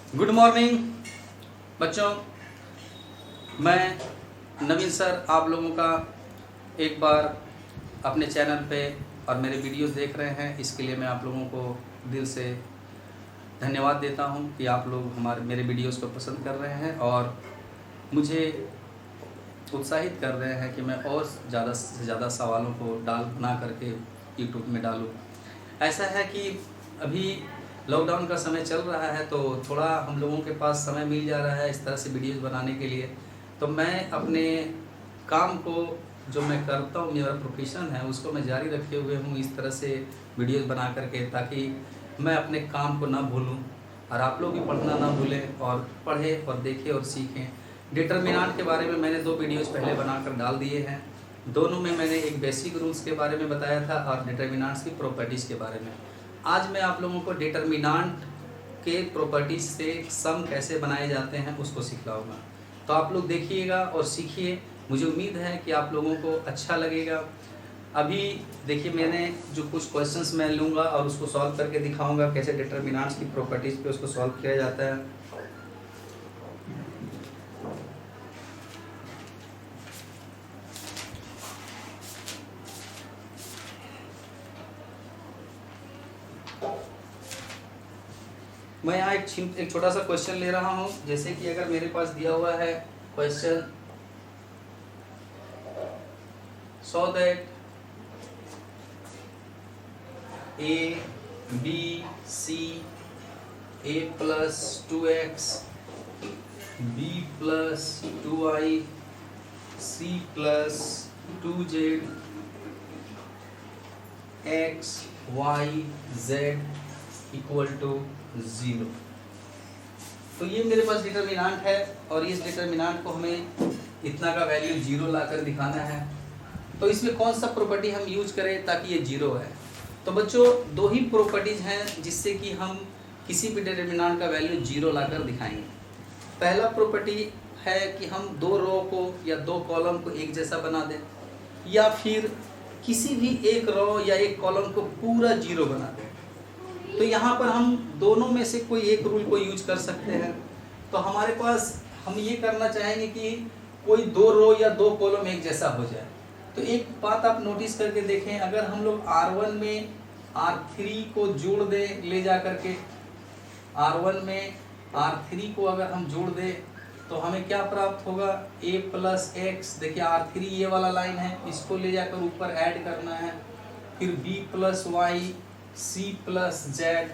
Good morning बच्चों, मैं नवीन sir आप लोगों का एक बार अपने चैनल पे और मेरे वीडियोस देख रहे हैं। इसके लिए मैं आप लोगों को दिल से धन्यवाद देता हूं कि आप लोग मेरे वीडियोस को पसंद कर रहे हैं और मुझे उत्साहित कर रहे हैं कि मैं और ज़्यादा से ज़्यादा सवालों को बना करके यूट्यूब में डालूं। ऐसा है कि अभी लॉकडाउन का समय चल रहा है तो थोड़ा हम लोगों के पास समय मिल जा रहा है इस तरह से वीडियोज़ बनाने के लिए। तो मैं अपने काम को जो मैं करता हूँ, मेरा प्रोफेशन है, उसको मैं जारी रखे हुए हूँ इस तरह से वीडियोज़ बना करके, ताकि मैं अपने काम को ना भूलूँ और आप लोग भी पढ़ना ना भूलें और पढ़ें और देखें और सीखें। डिटर्मिनेंट के बारे में मैंने 2 वीडियोज़ पहले बनाकर डाल दिए हैं। दोनों में मैंने एक बेसिक रूल्स के बारे में बताया था और डिटर्मिनेंट्स की प्रॉपर्टीज़ के बारे में। आज मैं आप लोगों को डिटर्मिनेंट के प्रॉपर्टीज़ से सम कैसे बनाए जाते हैं उसको सिखलाऊंगा। तो आप लोग देखिएगा और सीखिए। मुझे उम्मीद है कि आप लोगों को अच्छा लगेगा। अभी देखिए, मैंने जो कुछ क्वेश्चंस मैं लूँगा और उसको सॉल्व करके दिखाऊंगा कैसे डिटर्मिनेंट्स की प्रॉपर्टीज़ पे उसको सॉल्व किया जाता है। मैं यहाँ एक छोटा सा क्वेश्चन ले रहा हूँ। जैसे कि अगर मेरे पास दिया हुआ है question, so that a b c a plus 2x b plus 2y c plus 2z x y z equal to 0। तो ये मेरे पास डिटर्मिनेंट है और इस डिटर्मिनेंट को हमें इतना का वैल्यू 0 लाकर दिखाना है। तो इसमें कौन सा प्रॉपर्टी हम यूज करें ताकि ये 0 है? तो बच्चों, 2 ही प्रॉपर्टीज हैं जिससे कि हम किसी भी डिटर्मिनेंट का वैल्यू 0 लाकर दिखाएंगे। पहला प्रॉपर्टी है कि हम 2 रो को या 2 कॉलम को एक जैसा बना दें, या फिर किसी भी एक रो या एक कॉलम को पूरा 0 बना दें। तो यहाँ पर हम दोनों में से कोई एक रूल को यूज कर सकते हैं। तो हमारे पास हम ये करना चाहेंगे कि कोई 2 रो या 2 कॉलम एक जैसा हो जाए। तो एक बात आप नोटिस करके देखें, अगर हम लोग R1 में R3 को जोड़ दें, ले जा करके R1 में R3 को अगर हम जोड़ दें तो हमें क्या प्राप्त होगा? a plus x. देखिए R3 ये वाला लाइन है, इसको ले जाकर ऊपर ऐड करना है। फिर b plus y c plus z.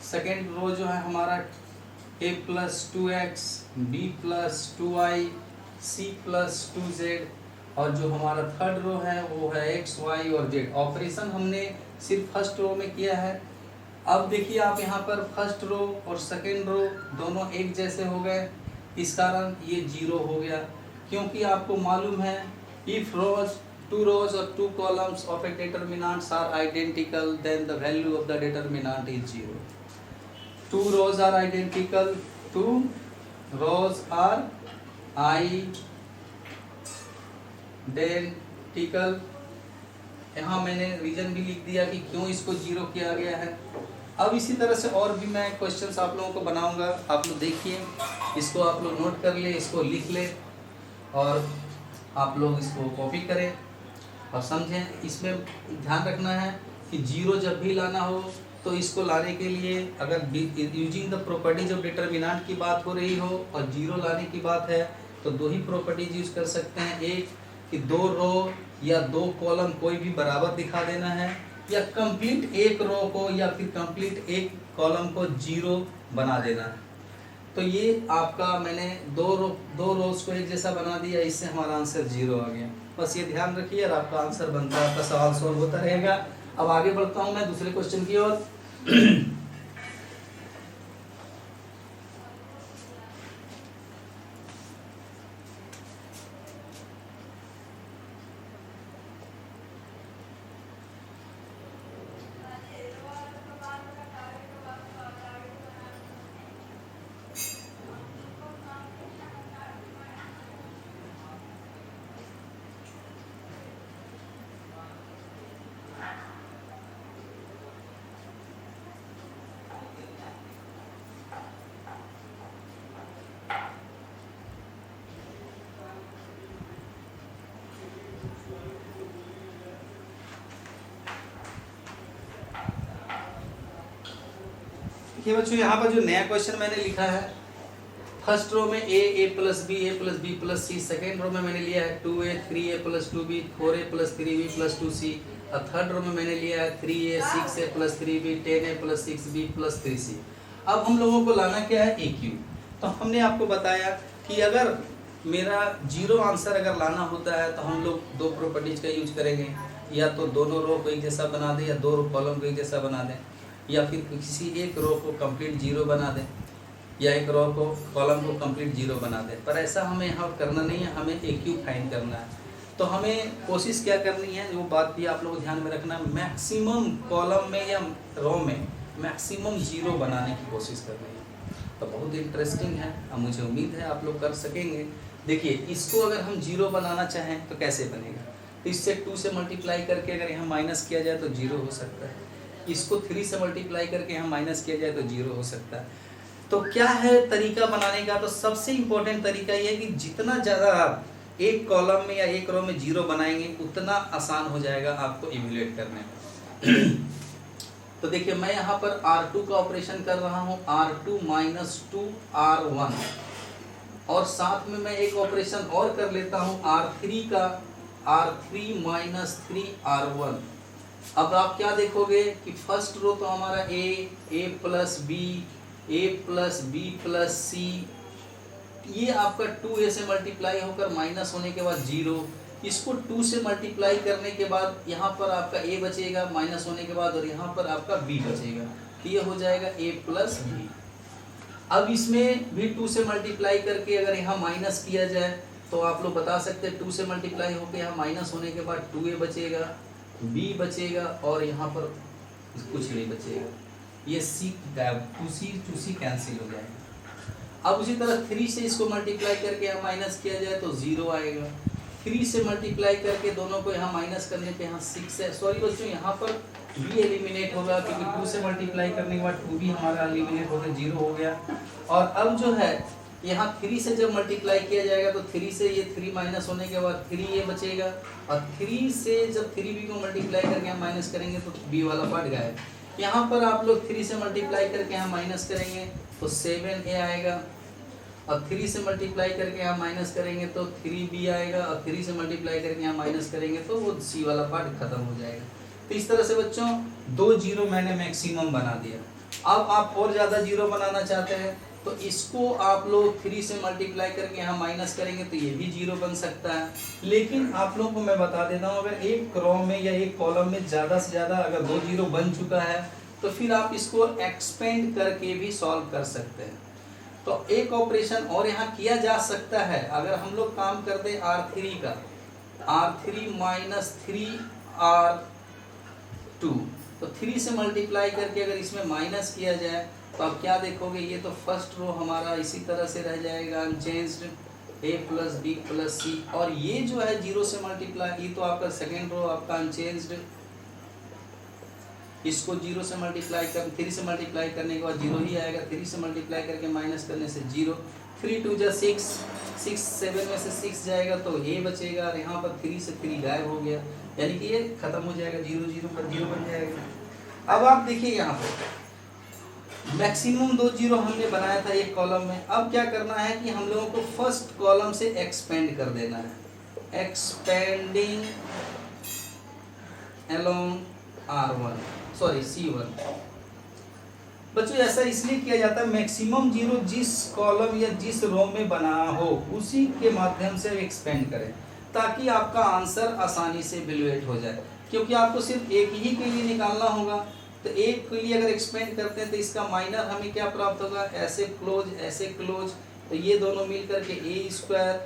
Second row जो है हमारा a plus 2x b plus 2y c plus 2z। और जो हमारा थर्ड रो है वो है x y और z। ऑपरेशन हमने सिर्फ फर्स्ट रो में किया है। अब देखिए आप यहाँ पर फर्स्ट रो और सेकेंड रो दोनों एक जैसे हो गए, इस कारण ये 0 हो गया। क्योंकि आपको मालूम है, if rose 2 rows or 2 columns of a determinants are identical, then the value of the determinant is 0. 2 rows are identical, 2 rows are identical। यहाँ मैंने रीजन भी लिख दिया कि क्यों इसको 0 किया गया है। अब इसी तरह से और भी मैं क्वेश्चंस आप लोगों को बनाऊंगा। आप लोग देखिए, इसको आप लोग नोट कर ले, इसको लिख ले और आप लोग इसको कॉपी करें और समझें। इसमें ध्यान रखना है कि 0 जब भी लाना हो तो इसको लाने के लिए अगर using the properties of determinant की बात हो रही हो और 0 लाने की बात है तो 2 ही प्रॉपर्टीज यूज कर सकते हैं। एक कि 2 रो या 2 कॉलम कोई भी बराबर दिखा देना है, या कंप्लीट एक रो को या फिर कंप्लीट एक कॉलम को 0 बना देना है। तो ये आपका मैंने 2 रोज को एक जैसा बना दिया, इससे हमारा आंसर 0 आ गया। बस ये ध्यान रखिए और आपका आंसर बनता है, आपका सवाल सॉल्व होता रहेगा। अब आगे बढ़ता हूँ मैं दूसरे क्वेश्चन की ओर। देखिए बच्चों यहाँ पर जो नया क्वेश्चन मैंने लिखा है, फर्स्ट रो में ए प्लस बी प्लस सी, सेकेंड रो में मैंने लिया है 2a 3a plus 2b 4a plus 3b plus 2c, और थर्ड रो में मैंने लिया है 3a 6a plus 3b 10a plus 6b plus 3c। अब हम लोगों को लाना क्या है, ए क्यू। तो हमने आपको बताया कि अगर मेरा जीरो आंसर अगर लाना होता है तो हम लोग दो प्रॉपर्टीज का यूज करेंगे, या तो दोनों रो को एक जैसा बना दें, या दो रो कॉलम को एक जैसा बना दें, या फिर किसी एक रो को कंप्लीट जीरो बना दें, या एक रो को कॉलम को कंप्लीट जीरो बना दें। पर ऐसा हमें यहाँ करना नहीं है, हमें ए क्यू फाइंड करना है। तो हमें कोशिश क्या करनी है, वो बात भी आप लोग ध्यान में रखना, मैक्सिमम कॉलम में या रो में मैक्सिमम जीरो बनाने की कोशिश करनी है। तो बहुत इंटरेस्टिंग है, अब मुझे उम्मीद है आप लोग कर सकेंगे। देखिए इसको अगर हम जीरो बनाना चाहें तो कैसे बनेगा, तो इससे 2 से मल्टीप्लाई करके अगर यहाँ माइनस किया जाए तो जीरो हो सकता है, इसको 3 से मल्टीप्लाई करके यहाँ माइनस किया जाए तो जीरो हो सकता है। तो क्या है तरीका बनाने का, तो सबसे इम्पोर्टेंट तरीका ये है कि जितना ज़्यादा आप एक कॉलम में या एक रो में जीरो बनाएंगे उतना आसान हो जाएगा आपको इवैल्यूएट करने में। तो देखिए मैं यहाँ पर R2 का ऑपरेशन कर रहा हूँ, R2 माइनस 2R1, और साथ में मैं एक ऑपरेशन और कर लेता हूँ R3 का, R3 माइनस 3R1। अब आप क्या देखोगे कि फर्स्ट रो तो हमारा a प्लस बी प्लस सी, ये आपका 2a से मल्टीप्लाई होकर माइनस होने के बाद जीरो, इसको 2 से मल्टीप्लाई करने के बाद यहाँ पर आपका a बचेगा माइनस होने के बाद, और यहाँ पर आपका b बचेगा, तो ये हो जाएगा a प्लस बी। अब इसमें भी 2 से मल्टीप्लाई करके अगर यहाँ माइनस किया जाए तो आप लोग बता सकते हैं 2 से मल्टीप्लाई होकर यहाँ माइनस होने के बाद 2a बचेगा, b बचेगा, और यहाँ पर कुछ नहीं बचेगा, ये c 2c कैंसिल हो जाएगा। अब उसी तरह 3 से इसको मल्टीप्लाई करके यहाँ माइनस किया जाए तो 0 आएगा, 3 से मल्टीप्लाई करके दोनों को यहाँ माइनस करने पे यहाँ 6 है, सॉरी बच्चों यहाँ पर b एलिमिनेट होगा क्योंकि 2 से मल्टीप्लाई करने के बाद 2b हमारा एलिमिनेट होकर 0 हो गया। और अब जो है यहाँ 3 से जब मल्टीप्लाई किया जाएगा तो 3 से ये 3 माइनस होने के बाद 3a बचेगा, और 3 से जब 3b को मल्टीप्लाई करके हम माइनस करेंगे तो b वाला बढ़ गया है। यहाँ पर आप लोग 3 से मल्टीप्लाई करके यहाँ माइनस करेंगे तो 7a आएगा, और 3 से मल्टीप्लाई करके यहाँ माइनस करेंगे तो 3b आएगा, और 3 से मल्टीप्लाई करके यहाँ माइनस करेंगे तो वो c वाला पार्ट खत्म हो जाएगा। तो इस तरह से बच्चों 2 जीरो मैंने मैक्सिमम बना दिया। अब आप और ज़्यादा जीरो बनाना चाहते हैं तो इसको आप लोग 3 से मल्टीप्लाई करके यहाँ माइनस करेंगे तो ये भी जीरो बन सकता है। लेकिन आप लोगों को मैं बता देता हूँ, अगर एक रो में या एक कॉलम में ज़्यादा से ज़्यादा अगर 2 जीरो बन चुका है तो फिर आप इसको एक्सपेंड करके भी सॉल्व कर सकते हैं। तो एक ऑपरेशन और यहाँ किया जा सकता है, अगर हम लोग काम कर दें R3 का, R3 माइनस 3R2, तो 3 से मल्टीप्लाई करके अगर इसमें माइनस किया जाए तो आप क्या देखोगे, ये तो फर्स्ट रो हमारा इसी तरह से रह जाएगा unchanged, a plus b plus c, और ये जो है 0 से मल्टीप्लाई, ये तो आपका सेकेंड रो आपका अनचेंज्ड, इसको 0 से मल्टीप्लाई कर 3 से मल्टीप्लाई करने के बाद 0 ही आएगा, 3 से मल्टीप्लाई करके माइनस करने से 0, 3 2 जा 6, 7 में से 6 जाएगा तो a बचेगा, और यहाँ पर 3 से 3 गायब हो गया, यानी कि ये खत्म हो जाएगा, 0 0 पर 0 बन जाएगा। अब आप देखिए यहाँ पर मैक्सिमम 2 जीरो हमने बनाया था एक कॉलम में। अब क्या करना है कि हम लोगों को फर्स्ट कॉलम से एक्सपेंड कर देना है, एक्सपेंडिंग अलोंग C1। बच्चों ऐसा इसलिए किया जाता है, मैक्सिमम जीरो जिस कॉलम या जिस रो में बना हो उसी के माध्यम से एक्सपेंड करें ताकि आपका आंसर आसानी से इवैल्यूएट हो जाए, क्योंकि आपको सिर्फ एक ही के लिए निकालना होगा। तो एक के लिए अगर एक्सपेंड करते हैं तो इसका माइनर हमें क्या प्राप्त होगा, ऐसे क्लोज, तो ये दोनों मिल करके a²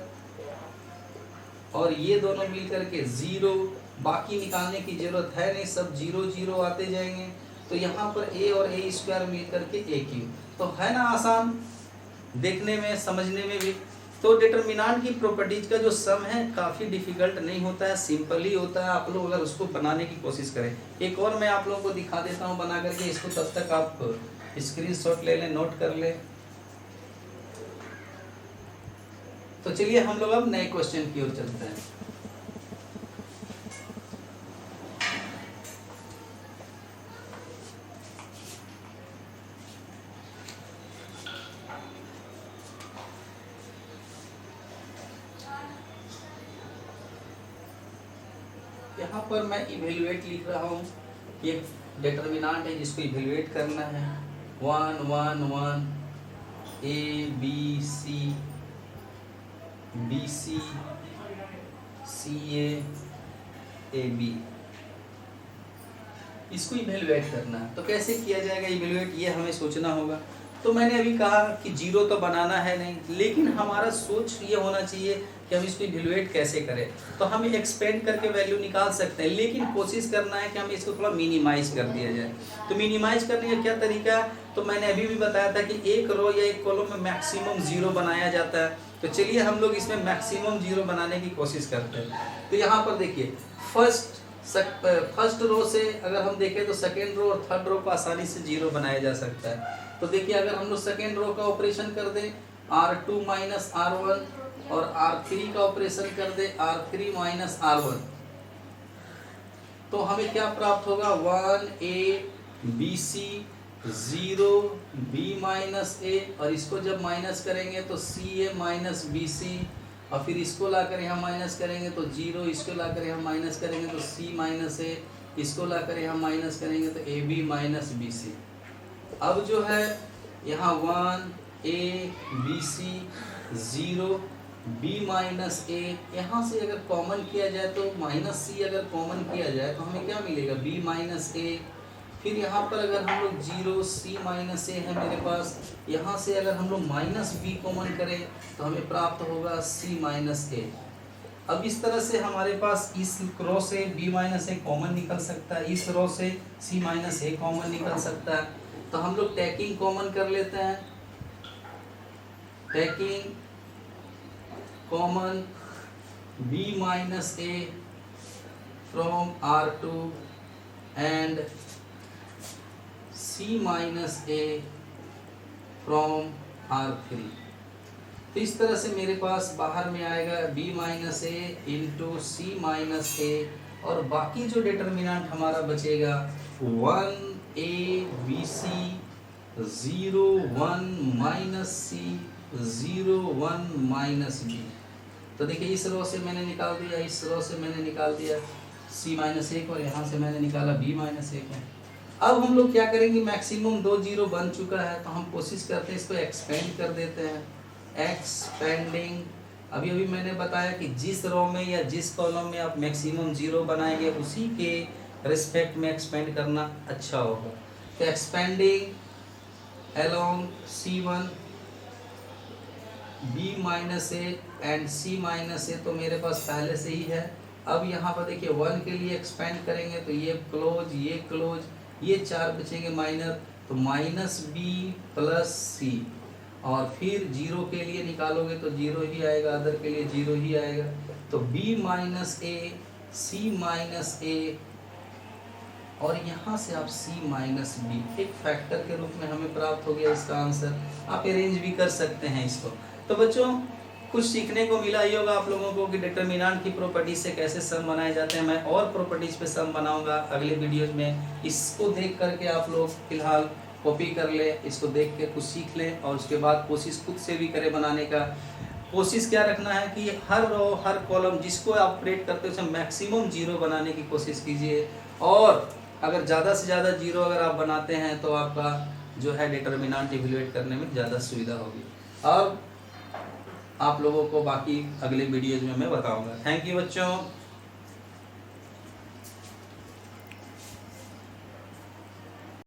और ये दोनों मिल करके 0, बाकी निकालने की जरूरत है नहीं, सब 0 0 आते जाएंगे। तो यहाँ पर a और a² मिल करके AQ, तो है ना आसान देखने में समझने में भी। तो डिटरमिनेंट की प्रॉपर्टीज का जो सम है काफ़ी डिफिकल्ट नहीं होता है, सिंपल ही होता है, आप लोग अगर उसको बनाने की कोशिश करें। एक और मैं आप लोगों को दिखा देता हूँ बना करके, इसको तब तक आप स्क्रीनशॉट ले लें, नोट कर लें। तो चलिए हम लोग अब नए क्वेश्चन की ओर चलते हैं। यहाँ पर मैं इवेल्युएट लिख रहा हूँ, ये डिटर्मिनेंट है जिसको इवेल्युएट करना है। 1 1 1 a b c c a b, इसको इवेल्युएट करना है। तो कैसे किया जाएगा इवेल्युएट, ये हमें सोचना होगा। तो मैंने अभी कहा कि जीरो तो बनाना है नहीं, लेकिन हमारा सोच ये होना चाहिए कि हम इसको इवेल्युएट कैसे करें। तो हम एक्सपेंड करके वैल्यू निकाल सकते हैं, लेकिन कोशिश करना है कि हम इसको थोड़ा मिनिमाइज कर दिया जाए। तो मिनिमाइज करने का क्या तरीका है, तो मैंने अभी भी बताया था कि एक रो या एक कॉलम में मैक्सिमम जीरो बनाया जाता है। तो चलिए हम लोग इसमें मैक्सिमम जीरो बनाने की कोशिश करते हैं। तो यहाँ पर देखिए, फर्स्ट रो से अगर हम देखें तो सेकेंड रो और थर्ड रो को आसानी से जीरो बनाया जा सकता है। तो देखिए, अगर हम लोग सेकेंड रो का ऑपरेशन कर दें R2 माइनस R1 और R3 का ऑपरेशन कर दें R3 माइनस R1, तो हमें क्या प्राप्त होगा, 1A BC 0 B minus A, और इसको जब माइनस करेंगे तो CA माइनस BC, और फिर इसको लाकर यहाँ माइनस करेंगे तो 0, इसको लाकर यहाँ माइनस करेंगे तो C माइनस A, इसको लाकर यहाँ माइनस करेंगे तो AB माइनस BC। अब जो है यहाँ 1A BC 0 B minus A, यहाँ से अगर कॉमन किया जाए तो माइनस C अगर कॉमन किया जाए तो हमें क्या मिलेगा, B माइनस A। फिर यहाँ पर अगर हम लोग 0 C माइनस A है मेरे पास, यहाँ से अगर हम लोग माइनस B कॉमन करें तो हमें प्राप्त होगा C माइनस A। अब इस तरह से हमारे पास इस रो से B माइनस A कॉमन निकल सकता है, इस रो से C माइनस A कॉमन निकल सकता है। तो हम लोग टैकिंग कॉमन कर लेते हैं, tacking common B minus A from R2 and C minus A from R3। तो इस तरह से मेरे पास बाहर में आएगा B minus A into C minus A, और बाकी जो डिटर्मिनेंट हमारा बचेगा 1A BC 0 1 minus C 0 1 minus B। तो देखिए, इस रो से मैंने निकाल दिया, इस रो से मैंने निकाल दिया C माइनस 1, और यहाँ से मैंने निकाला B माइनस 1 है। अब हम लोग क्या करेंगे, मैक्सिमम 2 जीरो बन चुका है, तो हम कोशिश करते हैं इसको एक्सपेंड कर देते हैं। एक्सपेंडिंग, अभी अभी मैंने बताया कि जिस रो में या जिस कॉलम में आप मैक्सिमम जीरो बनाएंगे उसी के रिस्पेक्ट में एक्सपेंड करना अच्छा होगा। तो expanding along C1 B minus A and C minus A, तो मेरे पास पहले से ही है। अब यहाँ पर देखिए 1 के लिए एक्सपेंड करेंगे तो ये क्लोज, ये क्लोज, ये 4 बचेंगे माइनर, तो माइनस B प्लस C, और फिर 0 के लिए निकालोगे तो 0 ही आएगा, अदर के लिए 0 ही आएगा। तो B minus A C minus A, और यहाँ से आप C माइनस B एक फैक्टर के रूप में हमें प्राप्त हो गया इसका आंसर। आप अरेंज भी कर सकते हैं इसको। तो बच्चों, कुछ सीखने को मिला ही होगा आप लोगों को कि डिटर्मिनेंट की प्रॉपर्टीज से कैसे सम बनाए जाते हैं। मैं और प्रॉपर्टीज पे सम बनाऊंगा अगले वीडियोज में। इसको देख करके आप लोग फिलहाल कॉपी कर ले, इसको देख के कुछ सीख लें, और उसके बाद कोशिश खुद से भी करें बनाने का। कोशिश क्या रखना है कि हर रो हर कॉलम जिसको आप ऑपरेट करते हैं उसमें मैक्सिमम जीरो बनाने की कोशिश कीजिए, और अगर ज़्यादा से ज़्यादा जीरो अगर आप बनाते हैं तो आपका जो है डिटर्मिनेंट इवैल्यूएट करने में ज़्यादा सुविधा होगी। अब आप लोगों को बाकी अगले वीडियोज में मैं बताऊंगा। थैंक यू बच्चों।